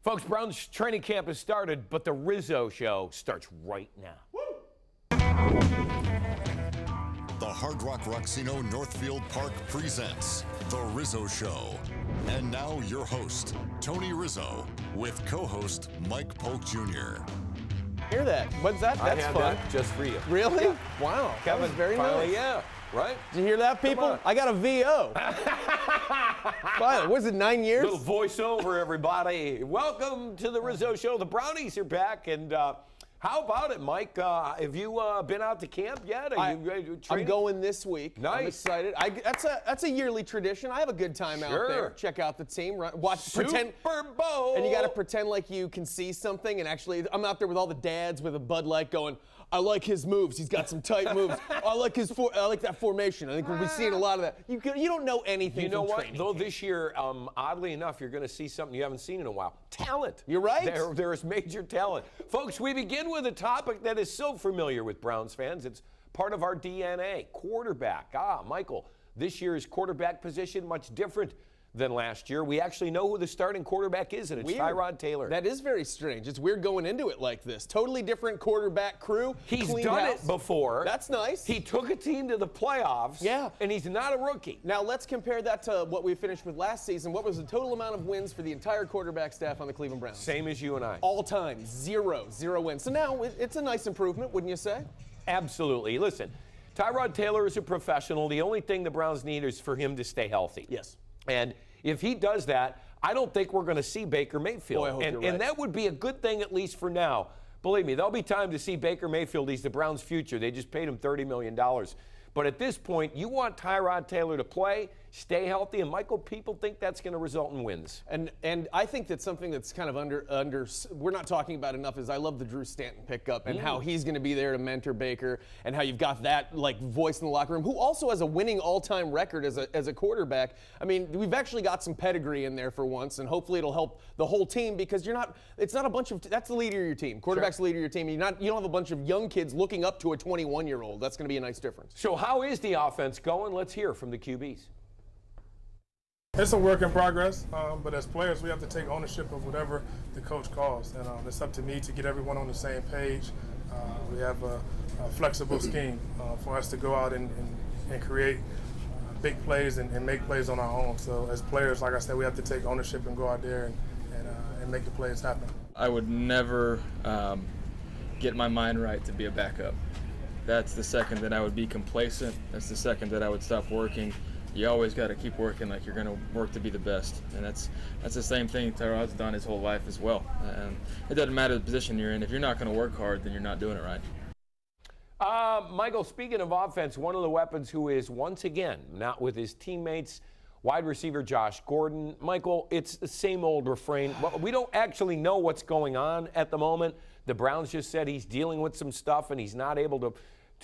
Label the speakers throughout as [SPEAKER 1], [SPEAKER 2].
[SPEAKER 1] Folks, Browns training camp has started, but the Rizzo Show starts right now.
[SPEAKER 2] The Hard Rock Roxino Northfield Park presents The Rizzo Show. And now your host, Tony Rizzo, with co-host Mike Polk Jr.
[SPEAKER 3] Hear that? What's that? That's fun.
[SPEAKER 1] That just for you.
[SPEAKER 3] Really?
[SPEAKER 1] Yeah.
[SPEAKER 3] Wow. That was very
[SPEAKER 1] finally,
[SPEAKER 3] nice.
[SPEAKER 1] Yeah, right?
[SPEAKER 3] Did you hear that, people? I got a VO. Finally, was it 9 years?
[SPEAKER 1] Little voiceover, everybody. Welcome to the Rizzo Show. The Brownies are back, and how about it, Mike? Have you been out to camp yet? Are you training?
[SPEAKER 3] I'm going this week.
[SPEAKER 1] Nice.
[SPEAKER 3] I'm excited. That's a yearly tradition. I have a good time out there. Check out the team. Pretend
[SPEAKER 1] Super Bowl.
[SPEAKER 3] And you got to pretend like you can see something. And actually, I'm out there with all the dads with a Bud Light going, I like his moves. He's got some tight moves. I like that formation. I think we'll be seeing a lot of that. You don't know anything.
[SPEAKER 1] You know what?
[SPEAKER 3] Training.
[SPEAKER 1] Though this year, oddly enough, you're going to see something you haven't seen in a while. Talent.
[SPEAKER 3] You're right.
[SPEAKER 1] There is major talent. Folks, we begin with a topic that is so familiar with Browns fans. It's part of our DNA. Quarterback. Michael, this year's quarterback position much different than last year. We actually know who the starting quarterback is, and it's Tyrod Taylor.
[SPEAKER 3] That is very strange. It's weird going into it like this. Totally different quarterback crew.
[SPEAKER 1] He's done it before.
[SPEAKER 3] That's nice.
[SPEAKER 1] He took a team to the playoffs.
[SPEAKER 3] Yeah.
[SPEAKER 1] And he's not a rookie.
[SPEAKER 3] Now let's compare that to what we finished with last season. What was the total amount of wins for the entire quarterback staff on the Cleveland Browns?
[SPEAKER 1] Same as you and I.
[SPEAKER 3] All time, zero wins. So now it's a nice improvement, wouldn't you say?
[SPEAKER 1] Absolutely. Listen, Tyrod Taylor is a professional. The only thing the Browns need is for him to stay healthy.
[SPEAKER 3] Yes.
[SPEAKER 1] And if he does that, I don't think we're going to see Baker Mayfield.
[SPEAKER 3] Boy, I hope you're right.
[SPEAKER 1] And that would be a good thing, at least for now. Believe me, there'll be time to see Baker Mayfield. He's the Browns' future. They just paid him $30 million. But at this point, you want Tyrod Taylor to play, stay healthy, and Michael, people think that's going to result in wins.
[SPEAKER 3] And I think that's something that's kind of under we're not talking about enough is I love the Drew Stanton pickup and how he's going to be there to mentor Baker and how you've got that like voice in the locker room who also has a winning all-time record as a quarterback. I mean, we've actually got some pedigree in there for once, and hopefully it'll help the whole team because it's not a bunch of that's the leader of your team. Quarterback's the leader of your team. You don't have a bunch of young kids looking up to a 21-year-old. That's going to be a nice difference.
[SPEAKER 1] So how is the offense going? Let's hear from the QBs.
[SPEAKER 4] It's a work in progress, but as players, we have to take ownership of whatever the coach calls, and it's up to me to get everyone on the same page. We have a flexible scheme for us to go out and create big plays and make plays on our own. So as players, like I said, we have to take ownership and go out there and make the plays happen.
[SPEAKER 5] I would never get my mind right to be a backup. That's the second that I would be complacent. That's the second that I would stop working. You always got to keep working like you're going to work to be the best. And that's the same thing Tyrod's done his whole life as well. And it doesn't matter the position you're in. If you're not going to work hard, then you're not doing it right.
[SPEAKER 1] Michael, speaking of offense, one of the weapons who is once again not with his teammates, wide receiver Josh Gordon. Michael, it's the same old refrain. We don't actually know what's going on at the moment. The Browns just said he's dealing with some stuff and he's not able to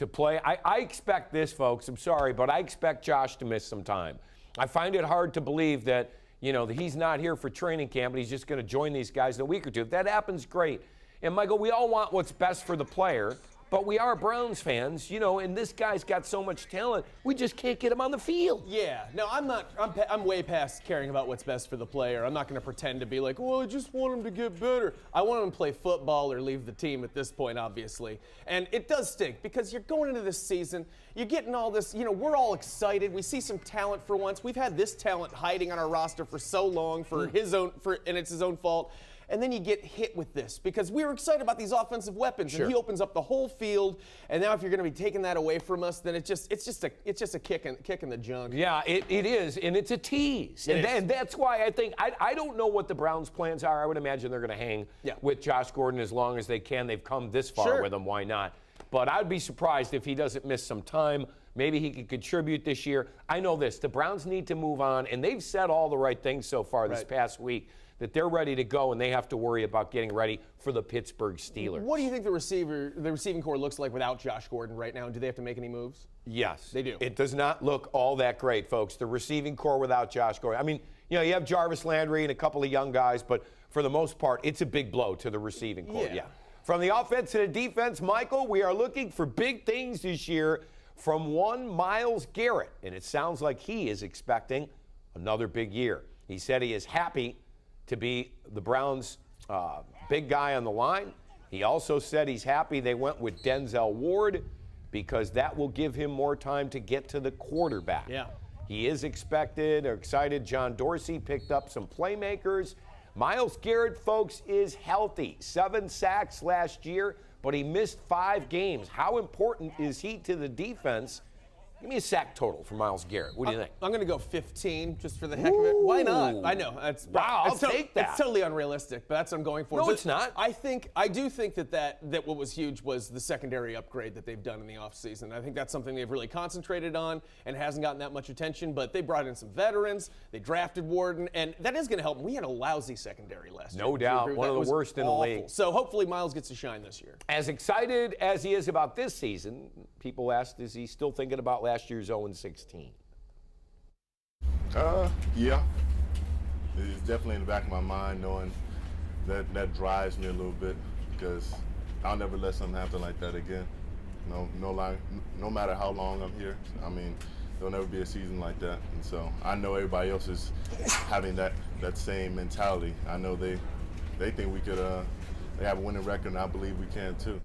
[SPEAKER 1] play. I expect this, folks. I'm sorry, but I expect Josh to miss some time. I find it hard to believe that, that he's not here for training camp and he's just going to join these guys in a week or two. If that happens, great. And, Michael, we all want what's best for the player, but we are Browns fans, and this guy's got so much talent, we just can't get him on the field.
[SPEAKER 3] Yeah, no, I'm way past caring about what's best for the player. I'm not going to pretend to be like, well, I just want him to get better. I want him to play football or leave the team at this point, obviously. And it does stink because you're going into this season, you're getting all this, we're all excited. We see some talent for once. We've had this talent hiding on our roster for so long and it's his own fault. And then you get hit with this because we were excited about these offensive weapons, and he opens up the whole field. And now, if you're going to be taking that away from us, then it's just a kick in the junk.
[SPEAKER 1] Yeah, it is, and it's a tease, and that's why I think I don't know what the Browns' plans are. I would imagine they're going to hang with Josh Gordon as long as they can. They've come this far with him. Why not? But I'd be surprised if he doesn't miss some time. Maybe he could contribute this year. I know this: the Browns need to move on, and they've said all the right things so far this past week, that they're ready to go and they have to worry about getting ready for the Pittsburgh Steelers.
[SPEAKER 3] What do you think the receiving core looks like without Josh Gordon right now? Do they have to make any moves?
[SPEAKER 1] Yes.
[SPEAKER 3] They do.
[SPEAKER 1] It does not look all that great, folks. The receiving core without Josh Gordon. I mean, you have Jarvis Landry and a couple of young guys, but for the most part, it's a big blow to the receiving core. Yeah. From the offense to the defense, Michael, we are looking for big things this year from one Myles Garrett, and it sounds like he is expecting another big year. He said he is happy to be the Browns' big guy on the line. He also said he's happy they went with Denzel Ward because that will give him more time to get to the quarterback.
[SPEAKER 3] Yeah.
[SPEAKER 1] He is expected or excited. John Dorsey picked up some playmakers. Myles Garrett, folks, is healthy. 7 sacks last year, but he missed 5 games. How important is he to the defense? Give me a sack total for Myles Garrett. What do you think?
[SPEAKER 3] I'm going to go 15 just for the heck of it. Why not? I know.
[SPEAKER 1] I'll take that.
[SPEAKER 3] It's totally unrealistic, but that's what I'm going for.
[SPEAKER 1] No,
[SPEAKER 3] but
[SPEAKER 1] it's not.
[SPEAKER 3] I do think that what was huge was the secondary upgrade that they've done in the offseason. I think that's something they've really concentrated on and hasn't gotten that much attention, but they brought in some veterans. They drafted Warden, and that is going to help. We had a lousy secondary last year.
[SPEAKER 1] No doubt. One of the worst in the league.
[SPEAKER 3] So hopefully Myles gets to shine this year.
[SPEAKER 1] As excited as he is about this season, people asked, is he still thinking about last year's 0-16?
[SPEAKER 6] Yeah. It's definitely in the back of my mind, knowing that drives me a little bit, because I'll never let something happen like that again. No matter how long I'm here. I mean, there'll never be a season like that. And so I know everybody else is having that same mentality. I know they think we could they have a winning record, and I believe we can too.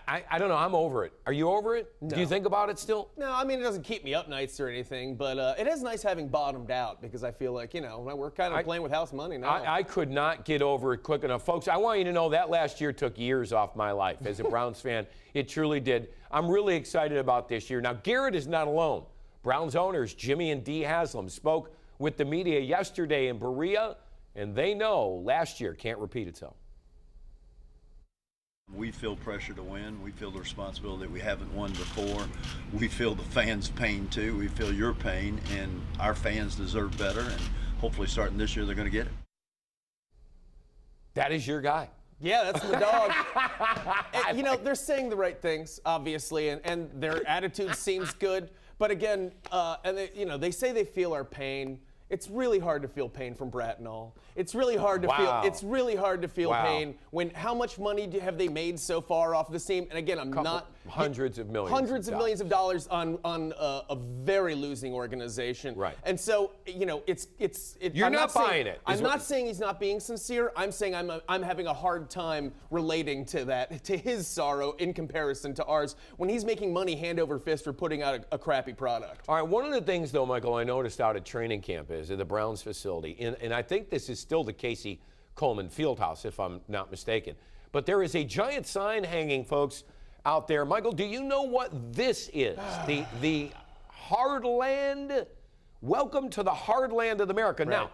[SPEAKER 1] I don't know. I'm over it. Are you over it?
[SPEAKER 3] No.
[SPEAKER 1] Do you think about it still?
[SPEAKER 3] No, I mean, it doesn't keep me up nights or anything, but it is nice having bottomed out, because I feel like, we're kind of playing with house money now.
[SPEAKER 1] I could not get over it quick enough. Folks, I want you to know that last year took years off my life. As a Browns fan, it truly did. I'm really excited about this year. Now, Garrett is not alone. Browns owners Jimmy and Dee Haslam spoke with the media yesterday in Berea, and they know last year can't repeat itself.
[SPEAKER 7] We feel pressure to win. We feel the responsibility that we haven't won before. We feel the fans' pain too. We feel your pain, and our fans deserve better, and hopefully starting this year they're going to get it.
[SPEAKER 1] That is your guy.
[SPEAKER 3] Yeah, that's the dog. And, they're saying the right things, obviously, and their attitude seems good. But again, they say they feel our pain. It's really hard to feel pain from Bratnall. It's really hard to feel. It's really hard to feel pain when how much money have they made so far off this team? And again,
[SPEAKER 1] hundreds of millions.
[SPEAKER 3] Hundreds of millions of dollars on a very losing organization.
[SPEAKER 1] Right.
[SPEAKER 3] And so it's.
[SPEAKER 1] You're not buying it.
[SPEAKER 3] I'm not saying he's not being sincere. I'm saying I'm having a hard time relating to that, to his sorrow in comparison to ours, when he's making money hand over fist for putting out a crappy product.
[SPEAKER 1] All right. One of the things, though, Michael, I noticed out at training camp is at the Browns facility, and I think this is still the Casey Coleman Fieldhouse, if I'm not mistaken. But there is a giant sign hanging, folks, out there. Michael, do you know what this is? The Heartland. Welcome to the Heartland of America.
[SPEAKER 3] Right.
[SPEAKER 1] Now,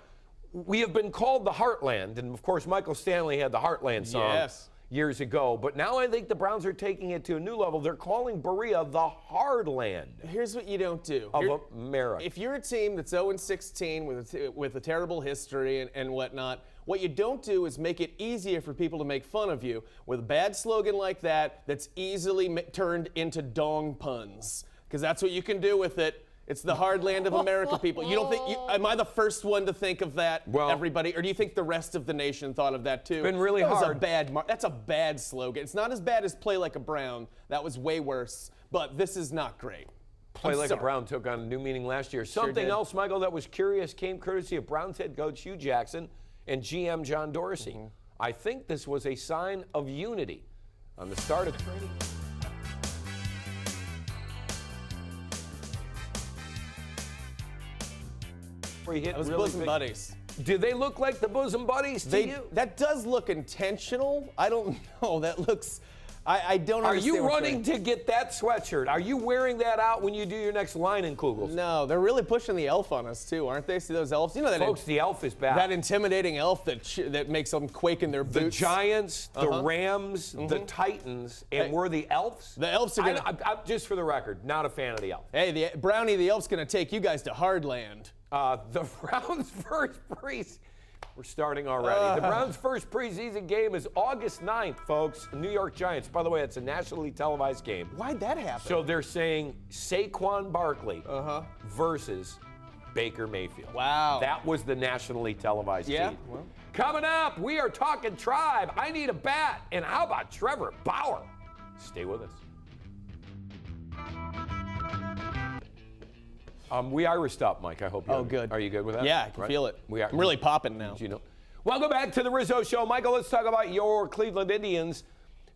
[SPEAKER 1] we have been called the Heartland, and of course, Michael Stanley had the Heartland song years ago. But now I think the Browns are taking it to a new level. They're calling Berea the Heartland.
[SPEAKER 3] Here's what you don't do.
[SPEAKER 1] Of America.
[SPEAKER 3] If you're a team that's 0-16 with a terrible history and whatnot, what you don't do is make it easier for people to make fun of you with a bad slogan like that that's easily turned into dong puns. Because that's what you can do with it. It's the Heartland of America, people. You don't think? Am I the first one to think of that, everybody? Or do you think the rest of the nation thought of that too?
[SPEAKER 1] It's been really hard.
[SPEAKER 3] That's a bad slogan. It's not as bad as Play Like a Brown. That was way worse. But this is not great.
[SPEAKER 1] Play Like a Brown took on a new meaning last year. Something else, Michael, that was curious came courtesy of Browns head coach Hugh Jackson and GM John Dorsey. I think this was a sign of unity on the start of training.
[SPEAKER 3] That was bosom buddies.
[SPEAKER 1] Do they look like the bosom buddies to you?
[SPEAKER 3] That does look intentional. I don't know. That looks. I don't understand.
[SPEAKER 1] Are you running to get that sweatshirt? Are you wearing that out when you do your next line in Kugels?
[SPEAKER 3] No, they're really pushing the elf on us too, aren't they? See those elves? You know that.
[SPEAKER 1] Folks, the elf is back.
[SPEAKER 3] That intimidating elf that makes them quake in their boots.
[SPEAKER 1] The Giants, the Rams, the Titans, and we're the elves?
[SPEAKER 3] The elves are going to.
[SPEAKER 1] Just for the record, not a fan of the elf.
[SPEAKER 3] Hey, Brownie the elf's going to take you guys to Hardland.
[SPEAKER 1] The Browns' first preseason. We're starting already. The Browns' first preseason game is August 9th, folks. New York Giants. By the way, it's a nationally televised game.
[SPEAKER 3] Why'd that happen?
[SPEAKER 1] So they're saying Saquon Barkley versus Baker Mayfield.
[SPEAKER 3] Wow.
[SPEAKER 1] That was the nationally televised feed.
[SPEAKER 3] Well.
[SPEAKER 1] Coming up, we are talking Tribe. I need a bat. And how about Trevor Bauer? Stay with us. We Irished up, Mike. I hope you're
[SPEAKER 3] good.
[SPEAKER 1] Are you good with that?
[SPEAKER 3] Yeah, I can feel it. I'm really popping now.
[SPEAKER 1] You know, Welcome back to the Rizzo Show. Michael, let's talk about your Cleveland Indians.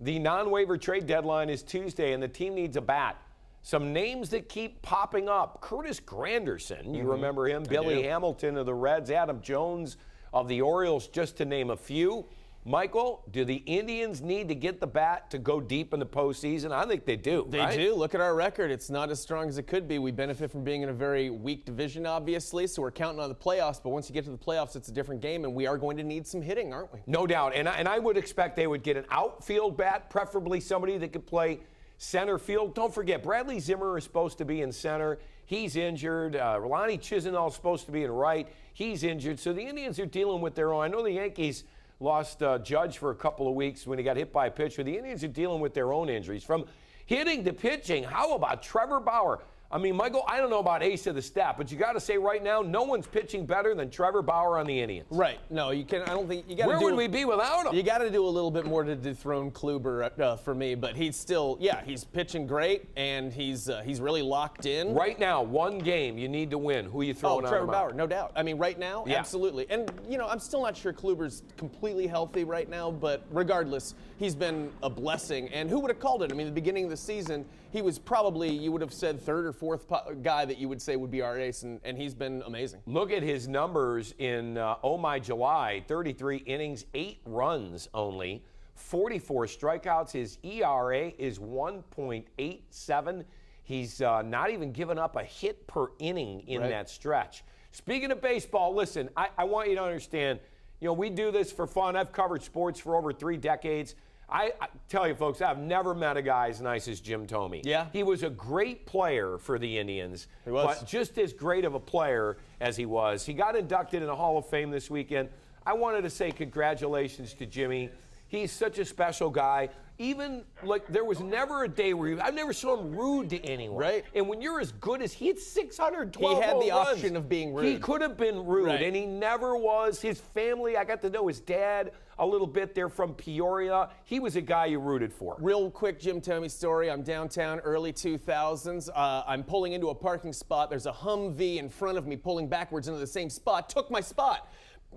[SPEAKER 1] The non-waiver trade deadline is Tuesday, and the team needs a bat. Some names that keep popping up. Curtis Granderson, you remember him. Billy Hamilton of the Reds. Adam Jones of the Orioles, just to name a few. Michael, do the Indians need to get the bat to go deep in the postseason? I think they do.
[SPEAKER 3] They do. Look at our record. It's not as strong as it could be. We benefit from being in a very weak division, obviously, so we're counting on the playoffs. But once you get to the playoffs, it's a different game, and we are going to need some hitting, aren't we?
[SPEAKER 1] No doubt. And I would expect they would get an outfield bat, preferably somebody that could play center field. Don't forget, Bradley Zimmer is supposed to be in center. He's injured. Ronnie Chisenhall is supposed to be in right. He's injured. So the Indians are dealing with their own. I know the Yankees lost Judge for a couple of weeks when he got hit by a pitch, but the Indians are dealing with their own injuries. From hitting to pitching, how about Trevor Bauer? I mean, Michael, I don't know about ace of the step, but you got to say right now, no one's pitching better than Trevor Bauer on the Indians.
[SPEAKER 3] Right. No, you can. I don't think you got to.
[SPEAKER 1] Where would we be without him?
[SPEAKER 3] You got to do a little bit more to dethrone Kluber for me, but he's still, he's pitching great, and he's really locked in.
[SPEAKER 1] Right now, one game you need to win. Who are you throwing out?
[SPEAKER 3] Trevor Bauer, no doubt. I mean, right now, absolutely. And I'm still not sure Kluber's completely healthy right now, but regardless, he's been a blessing. And who would have called it? I mean, at the beginning of the season, he was probably, you would have said, third or fourth guy that you would say would be our ace, and he's been amazing.
[SPEAKER 1] Look at his numbers in July. 33 innings, 8 runs only, 44 strikeouts. His ERA is 1.87. He's not even given up a hit per inning in that stretch. Speaking of baseball, listen, I want you to understand, we do this for fun. I've covered sports for over 3 decades. I tell you, folks, I've never met a guy as nice as Jim Thome.
[SPEAKER 3] Yeah.
[SPEAKER 1] He was a great player for the Indians.
[SPEAKER 3] He was.
[SPEAKER 1] But just as great of a player as he was. He got inducted in the Hall of Fame this weekend. I wanted to say congratulations to Jimmy. He's such a special guy. Even, there was never a day where I've never saw him rude to anyone.
[SPEAKER 3] Right.
[SPEAKER 1] And when you're as good as he had 612
[SPEAKER 3] he had the
[SPEAKER 1] runs.
[SPEAKER 3] option of being rude.
[SPEAKER 1] He could have been rude, and he never was. His family, I got to know his dad a little bit. They're from Peoria. He was a guy you rooted for.
[SPEAKER 3] Real quick Jim Thome story. I'm downtown, early 2000s. I'm pulling into a parking spot. There's a Humvee in front of me pulling backwards into the same spot. Took my spot.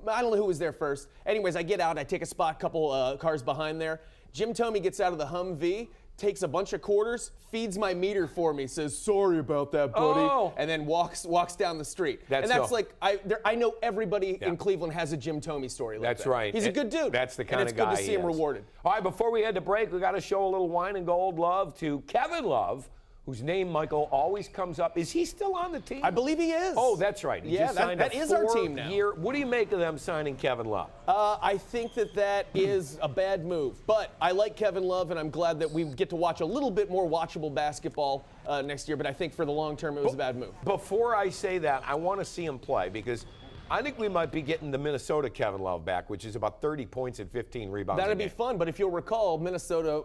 [SPEAKER 3] I don't know who was there first. Anyways, I get out. I take a spot, couple cars behind there. Jim Thome gets out of the Humvee, takes a bunch of quarters, feeds my meter for me, says, "Sorry about that, buddy," and then walks down the street. I know everybody in Cleveland has a Jim Thome story like that.
[SPEAKER 1] That's right.
[SPEAKER 3] He's a good dude.
[SPEAKER 1] That's the kind of guy
[SPEAKER 3] it's good to see him rewarded.
[SPEAKER 1] All right, before we head to break, we got to show a little wine and gold love to Kevin Love, whose name, Michael, always comes up. Is he still on the team?
[SPEAKER 3] I believe he is.
[SPEAKER 1] Oh, that's right. He just signed
[SPEAKER 3] that is our team now.
[SPEAKER 1] What do you make of them signing Kevin Love?
[SPEAKER 3] I think that is a bad move. But I like Kevin Love, and I'm glad that we get to watch a little bit more watchable basketball next year. But I think for the long term, it was a bad move.
[SPEAKER 1] Before I say that, I want to see him play because I think we might be getting the Minnesota Kevin Love back, which is about 30 points and 15 rebounds.
[SPEAKER 3] That'd be fun, but if you'll recall, Minnesota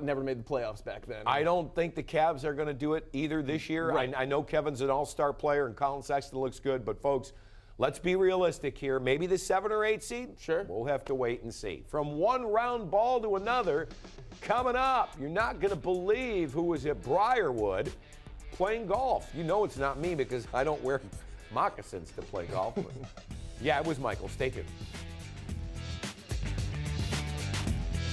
[SPEAKER 3] never made the playoffs back then.
[SPEAKER 1] I don't think the Cavs are going to do it either this year.
[SPEAKER 3] Right.
[SPEAKER 1] I know Kevin's an all-star player and Colin Sexton looks good, but folks, let's be realistic here. Maybe the 7 or 8 seed?
[SPEAKER 3] Sure.
[SPEAKER 1] We'll have to wait and see. From one round ball to another, coming up, you're not going to believe who was at Briarwood playing golf. You know it's not me because I don't wear moccasins to play golf. But yeah, it was Michael. Stay tuned.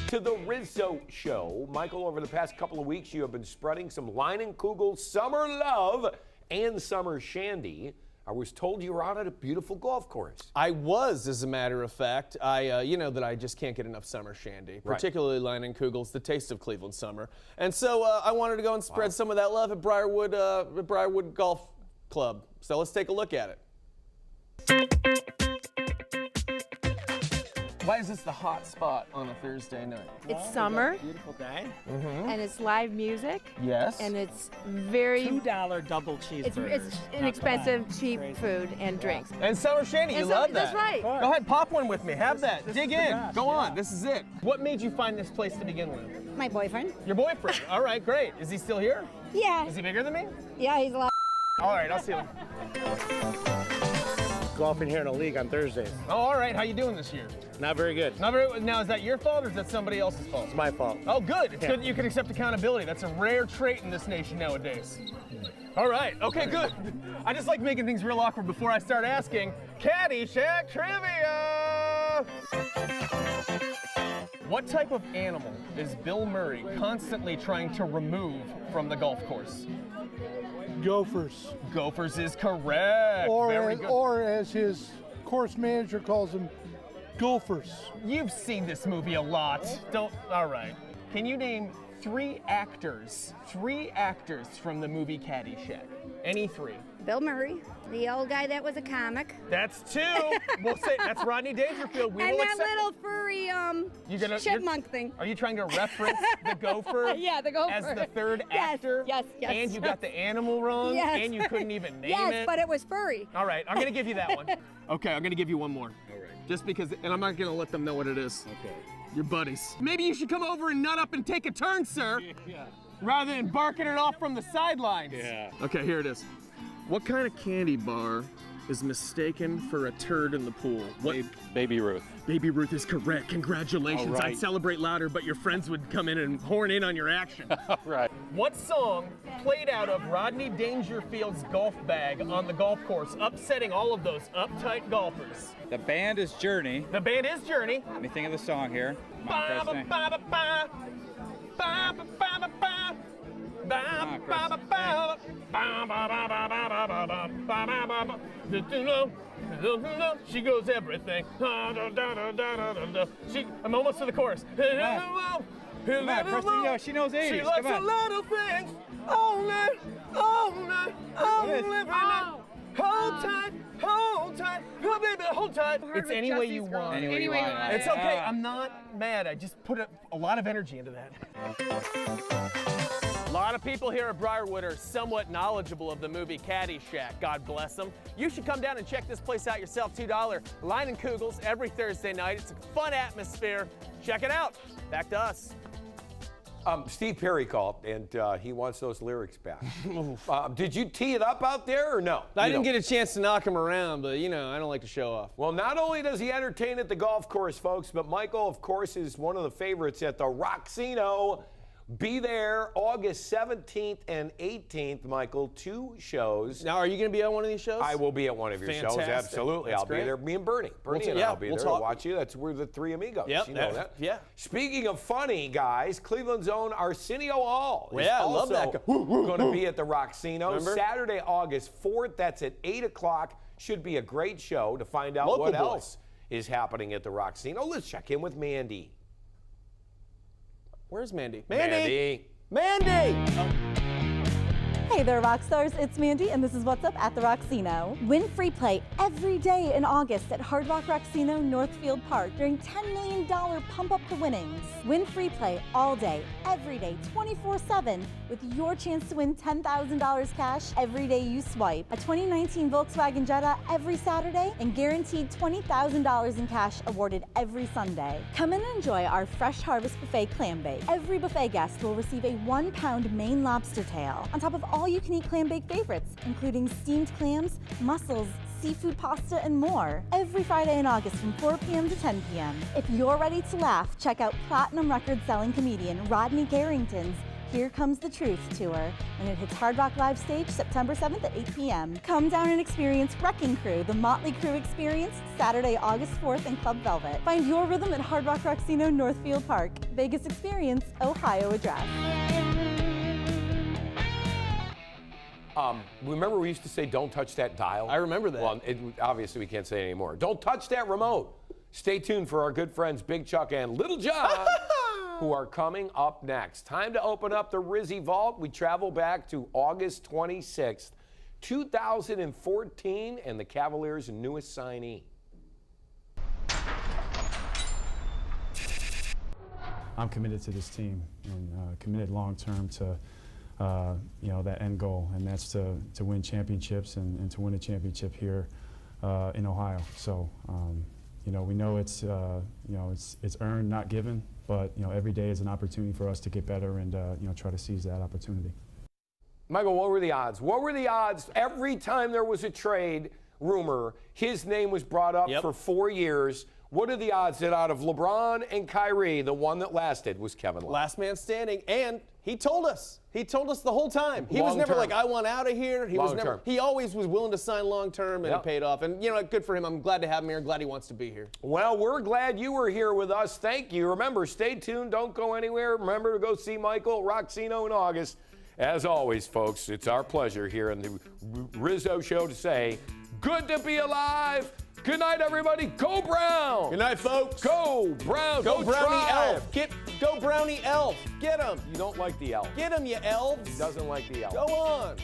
[SPEAKER 1] To the Rizzo Show. Michael, over the past couple of weeks, you have been spreading some Leinenkugel summer love and summer shandy. I was told you were out at a beautiful golf course.
[SPEAKER 3] I was, as a matter of fact. You know that I just can't get enough summer shandy, particularly Leinenkugel's, the taste of Cleveland summer. And so I wanted to go and spread some of that love at Briarwood Golf Club. So let's take a look at it. Why is this the hot spot on a Thursday night?
[SPEAKER 8] It's summer.
[SPEAKER 9] Beautiful day.
[SPEAKER 8] And it's live music.
[SPEAKER 3] Yes.
[SPEAKER 8] And it's very
[SPEAKER 9] $2 double cheeseburgers.
[SPEAKER 8] it's inexpensive, cheap food and drinks.
[SPEAKER 3] And summer shandy, you love that.
[SPEAKER 8] That's right.
[SPEAKER 3] Go ahead, pop one with me. Have that.
[SPEAKER 9] This
[SPEAKER 3] Dig
[SPEAKER 9] is the
[SPEAKER 3] in.
[SPEAKER 9] best,
[SPEAKER 3] Go
[SPEAKER 9] yeah.
[SPEAKER 3] on. This is it. What made you find this place to begin with?
[SPEAKER 10] My boyfriend.
[SPEAKER 3] Your boyfriend. All right, great. Is he still here?
[SPEAKER 10] Yeah.
[SPEAKER 3] Is he bigger than me?
[SPEAKER 10] Yeah, he's a lot.
[SPEAKER 3] All right, I'll see him.
[SPEAKER 11] Golfing here in a league on Thursdays.
[SPEAKER 3] Oh, all right. How you doing this year?
[SPEAKER 11] Not very good.
[SPEAKER 3] Now, is that your fault or is that somebody else's fault?
[SPEAKER 11] It's my fault.
[SPEAKER 3] Oh, good. It's good that you can accept accountability. That's a rare trait in this nation nowadays. All right. Okay, good. I just like making things real awkward before I start asking Caddyshack trivia. What type of animal is Bill Murray constantly trying to remove from the golf course?
[SPEAKER 9] Gophers.
[SPEAKER 3] Gophers is correct. Very good.
[SPEAKER 9] Or as his course manager calls them, golfers.
[SPEAKER 3] You've seen this movie a lot. All right. Can you name three actors from the movie Caddyshack? Any three?
[SPEAKER 10] Bill Murray, the old guy that was a comic.
[SPEAKER 3] That's two. We'll say that's Rodney Dangerfield. We
[SPEAKER 10] and
[SPEAKER 3] will
[SPEAKER 10] that
[SPEAKER 3] accept
[SPEAKER 10] little furry chipmunk thing.
[SPEAKER 3] Are you trying to reference the gopher?
[SPEAKER 10] Yeah, the gopher.
[SPEAKER 3] As the third actor?
[SPEAKER 10] Yes.
[SPEAKER 3] And you got the animal wrong?
[SPEAKER 10] Yes.
[SPEAKER 3] And you couldn't even name it?
[SPEAKER 10] Yes, but it was furry.
[SPEAKER 3] All right, I'm going to give you that one. Okay, I'm going to give you one more.
[SPEAKER 5] All right.
[SPEAKER 3] Just because, and I'm not going to let them know what it is.
[SPEAKER 5] Okay.
[SPEAKER 3] Your buddies. Maybe you should come over and nut up and take a turn, sir.
[SPEAKER 5] Yeah.
[SPEAKER 3] Rather than barking it off from the sidelines.
[SPEAKER 5] Yeah.
[SPEAKER 3] Okay, here it is. What kind of candy bar is mistaken for a turd in the pool? What?
[SPEAKER 11] Baby Ruth.
[SPEAKER 3] Baby Ruth is correct. Congratulations.
[SPEAKER 11] All right.
[SPEAKER 3] I'd celebrate louder, but your friends would come in and horn in on your action.
[SPEAKER 11] All right.
[SPEAKER 3] What song played out of Rodney Dangerfield's golf bag on the golf course, upsetting all of those uptight golfers?
[SPEAKER 12] The band is Journey.
[SPEAKER 3] The band is Journey.
[SPEAKER 12] Let me think of the song here.
[SPEAKER 3] Ba ba ba ba ba. Ba ba ba ba ba. Ba ba ba ba. Ba ba ba ba ba ba ba ba ba ba. She goes everything. I'm almost to the chorus.
[SPEAKER 12] Come on, Preston, she knows 80s.
[SPEAKER 3] She likes
[SPEAKER 12] Come on.
[SPEAKER 3] a little things. Only, living it. Hold tight, oh baby, hold tight. It's any way you want.
[SPEAKER 12] Any way you want.
[SPEAKER 3] It's okay. I'm not mad. I just put a lot of energy into that. A lot of people here at Briarwood are somewhat knowledgeable of the movie Caddyshack. God bless them. You should come down and check this place out yourself. $2 Line and Kugels every Thursday night. It's a fun atmosphere. Check it out. Back to us.
[SPEAKER 1] Steve Perry called, and he wants those lyrics back. Did you tee it up out there or no?
[SPEAKER 3] I didn't get a chance to knock him around, but, I don't like to show off.
[SPEAKER 1] Well, not only does he entertain at the golf course, folks, but Michael, of course, is one of the favorites at the Roxino. Be there August 17th and 18th, Michael. 2 shows.
[SPEAKER 3] Now, are you going to be on one of these shows?
[SPEAKER 1] I will be at one of your shows. Absolutely.
[SPEAKER 3] That's
[SPEAKER 1] I'll
[SPEAKER 3] great.
[SPEAKER 1] be there. Me and Bernie. Bernie and I'll be there to watch you. We're the 3 amigos.
[SPEAKER 3] Yep,
[SPEAKER 1] you know that.
[SPEAKER 3] Yeah.
[SPEAKER 1] Speaking of funny, guys, Cleveland's own Arsenio Hall is
[SPEAKER 3] I love that guy.
[SPEAKER 1] going to be at the Roxino.
[SPEAKER 3] Remember?
[SPEAKER 1] Saturday, August 4th. That's at 8 o'clock. Should be a great show to find out
[SPEAKER 3] Local
[SPEAKER 1] what
[SPEAKER 3] boy.
[SPEAKER 1] else is happening at the Roxino. Let's check in with Mandy.
[SPEAKER 3] Where's Mandy?
[SPEAKER 1] Mandy.
[SPEAKER 13] Hey there, rock stars. It's Mandy, and this is what's up at the Roxino. Win free play every day in August at Hard Rock Roxino Northfield Park during $10 million Pump Up the Winnings. Win free play all day, every day, 24/7, with your chance to win $10,000 cash every day you swipe. A 2019 Volkswagen Jetta every Saturday, and guaranteed $20,000 in cash awarded every Sunday. Come and enjoy our Fresh Harvest Buffet clam bake. Every buffet guest will receive a 1-pound Maine lobster tail, on top of all-you-can-eat clam bake favorites, including steamed clams, mussels, seafood pasta, and more. Every Friday in August from 4 p.m. to 10 p.m. If you're ready to laugh, check out platinum record-selling comedian Rodney Garrington's Here Comes the Truth tour, and it hits Hard Rock Live Stage September 7th at 8 p.m. Come down and experience Wrecking Crew, the Motley Crue experience, Saturday, August 4th in Club Velvet. Find your rhythm at Hard Rock Roxino Northfield Park. Vegas Experience, Ohio address.
[SPEAKER 1] Remember we used to say, don't touch that dial?
[SPEAKER 3] I remember that.
[SPEAKER 1] Well, obviously we can't say it anymore. Don't touch that remote. Stay tuned for our good friends Big Chuck and Little John, who are coming up next. Time to open up the Rizzy Vault. We travel back to August 26th, 2014, and the Cavaliers' newest signee.
[SPEAKER 14] I'm committed to this team and committed long-term to that end goal, and that's to win championships and to win a championship here in Ohio. So, we know it's earned, not given, but every day is an opportunity for us to get better and try to seize that opportunity.
[SPEAKER 1] Michael, what were the odds? What were the odds every time there was a trade rumor, his name was brought up for 4 years? What are the odds that out of LeBron and Kyrie, the one that lasted was Kevin Love?
[SPEAKER 3] Last man standing, and he told us. He told us the whole time. He was never
[SPEAKER 1] Long-term.
[SPEAKER 3] like, I want out of here. He was never.
[SPEAKER 1] Long-term.
[SPEAKER 3] He always was willing to sign long term, and
[SPEAKER 1] Yep.
[SPEAKER 3] it paid off. And you know, good for him. I'm glad to have him here. Glad he wants to be here.
[SPEAKER 1] Well, we're glad you were here with us. Thank you. Remember, stay tuned. Don't go anywhere. Remember to go see Michael Roxino in August. As always, folks, it's our pleasure here in the Rizzo Show to say, good to be alive. Good night, everybody. Go Brown.
[SPEAKER 3] Good night, folks.
[SPEAKER 1] Go Brown.
[SPEAKER 3] Go Brownie
[SPEAKER 1] Tribe.
[SPEAKER 3] Elf. Go Brownie Elf. Get him.
[SPEAKER 1] You don't like the elf.
[SPEAKER 3] Get him, you elves.
[SPEAKER 1] He doesn't like the elf.
[SPEAKER 3] Go on.